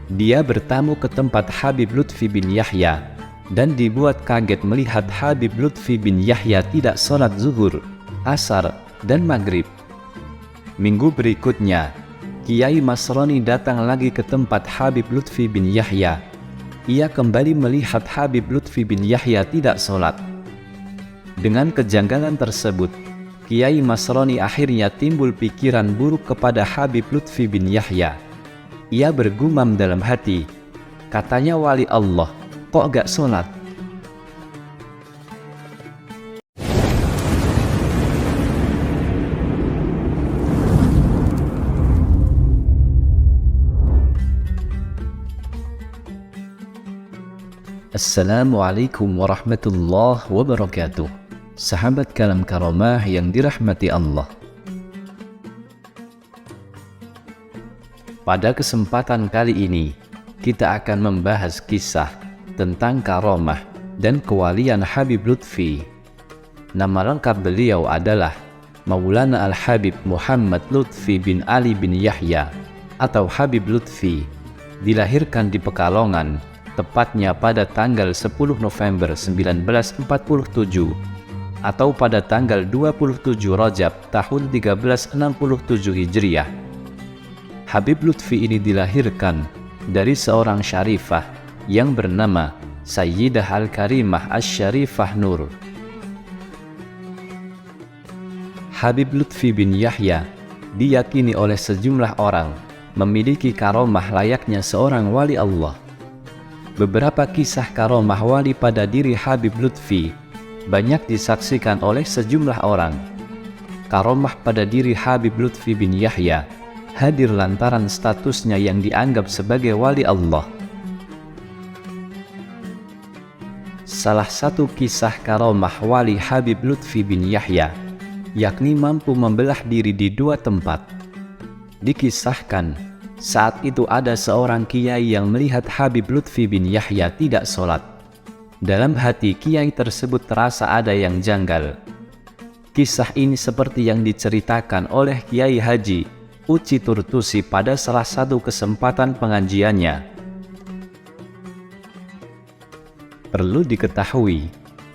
Dia bertamu ke tempat Habib Lutfi bin Yahya dan dibuat kaget melihat Habib Lutfi bin Yahya tidak sholat zuhur, asar, dan maghrib. Minggu berikutnya, Kiai Masroni datang lagi ke tempat Habib Lutfi bin Yahya. Ia kembali melihat Habib Lutfi bin Yahya tidak sholat. Dengan kejanggalan tersebut, Kiai Masroni akhirnya timbul pikiran buruk kepada Habib Lutfi bin Yahya. Ia bergumam dalam hati, katanya wali Allah, kok gak sholat? Assalamualaikum warahmatullahi wabarakatuh. Sahabat Kalam Karomah yang dirahmati Allah. Pada kesempatan kali ini, kita akan membahas kisah tentang karomah dan kewalian Habib Lutfi. Nama lengkap beliau adalah Maulana Al-Habib Muhammad Lutfi bin Ali bin Yahya atau Habib Lutfi. Dilahirkan di Pekalongan, tepatnya pada tanggal 10 November 1947 atau pada tanggal 27 Rajab tahun 1367 Hijriah. Habib Lutfi ini dilahirkan dari seorang syarifah yang bernama Sayyidah Al-Karimah Asy-Syarifah Nur. Habib Lutfi bin Yahya diyakini oleh sejumlah orang memiliki karomah layaknya seorang wali Allah. Beberapa kisah karomah wali pada diri Habib Lutfi banyak disaksikan oleh sejumlah orang. Karomah pada diri Habib Lutfi bin Yahya hadir lantaran statusnya yang dianggap sebagai wali Allah. Salah satu kisah karomah wali Habib Lutfi bin Yahya yakni mampu membelah diri di dua tempat. Dikisahkan, saat itu ada seorang kiai yang melihat Habib Lutfi bin Yahya tidak sholat. Dalam hati kiai tersebut terasa ada yang janggal. Kisah ini seperti yang diceritakan oleh Kiai Haji Uci Turtusi pada salah satu kesempatan pengajiannya. Perlu diketahui,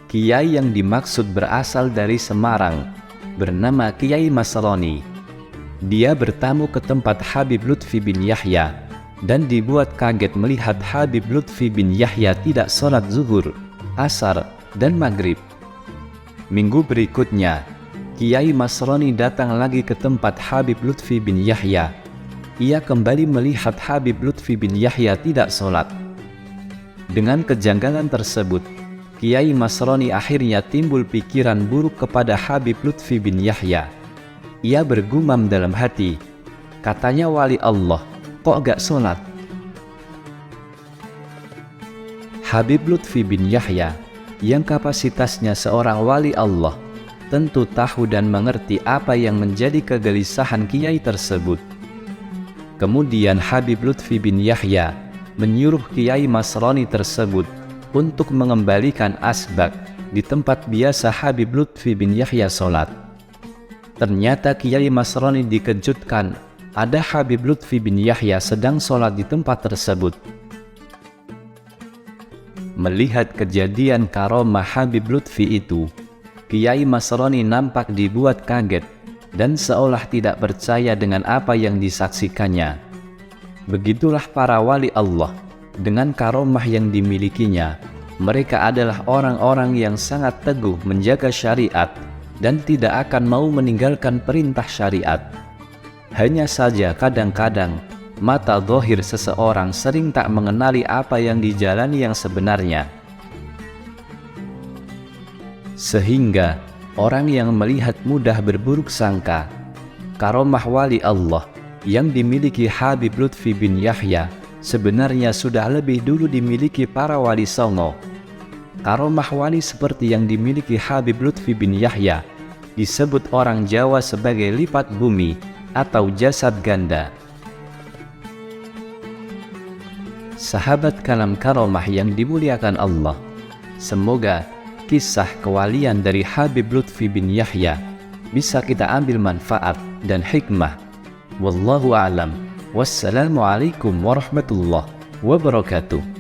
kiai yang dimaksud berasal dari Semarang, bernama Kiai Masroni. Dia bertamu ke tempat Habib Lutfi bin Yahya dan dibuat kaget melihat Habib Lutfi bin Yahya tidak sholat zuhur, asar, dan maghrib. Minggu berikutnya, Kiai Masroni datang lagi ke tempat Habib Lutfi bin Yahya. Ia kembali melihat Habib Lutfi bin Yahya tidak sholat. Dengan kejanggalan tersebut, Kiai Masroni akhirnya timbul pikiran buruk kepada Habib Lutfi bin Yahya. Ia bergumam dalam hati, katanya wali Allah, kok gak sholat? Habib Lutfi bin Yahya yang kapasitasnya seorang wali Allah tentu tahu dan mengerti apa yang menjadi kegelisahan kiai tersebut. Kemudian Habib Lutfi bin Yahya menyuruh Kiai Masroni tersebut untuk mengembalikan asbak di tempat biasa Habib Lutfi bin Yahya sholat. Ternyata Kiai Masroni dikejutkan ada Habib Lutfi bin Yahya sedang sholat di tempat tersebut. Melihat kejadian karomah Habib Lutfi itu, Kiai Masroni nampak dibuat kaget dan seolah tidak percaya dengan apa yang disaksikannya. Begitulah para wali Allah, dengan karomah yang dimilikinya, mereka adalah orang-orang yang sangat teguh menjaga syariat dan tidak akan mau meninggalkan perintah syariat. Hanya saja kadang-kadang mata zahir seseorang sering tak mengenali apa yang dijalani yang sebenarnya. Sehingga orang yang melihat mudah berburuk sangka. Karomah wali Allah yang dimiliki Habib Lutfi bin Yahya sebenarnya sudah lebih dulu dimiliki para wali songo. Karomah wali seperti yang dimiliki Habib Lutfi bin Yahya disebut orang Jawa sebagai lipat bumi atau jasad ganda. Sahabat Kalam Karomah yang dimuliakan Allah, semoga kisah kewalian dari Habib Lutfi bin Yahya bisa kita ambil manfaat dan hikmah. Wallahu a'lam. Wassalamualaikum warahmatullahi wabarakatuh.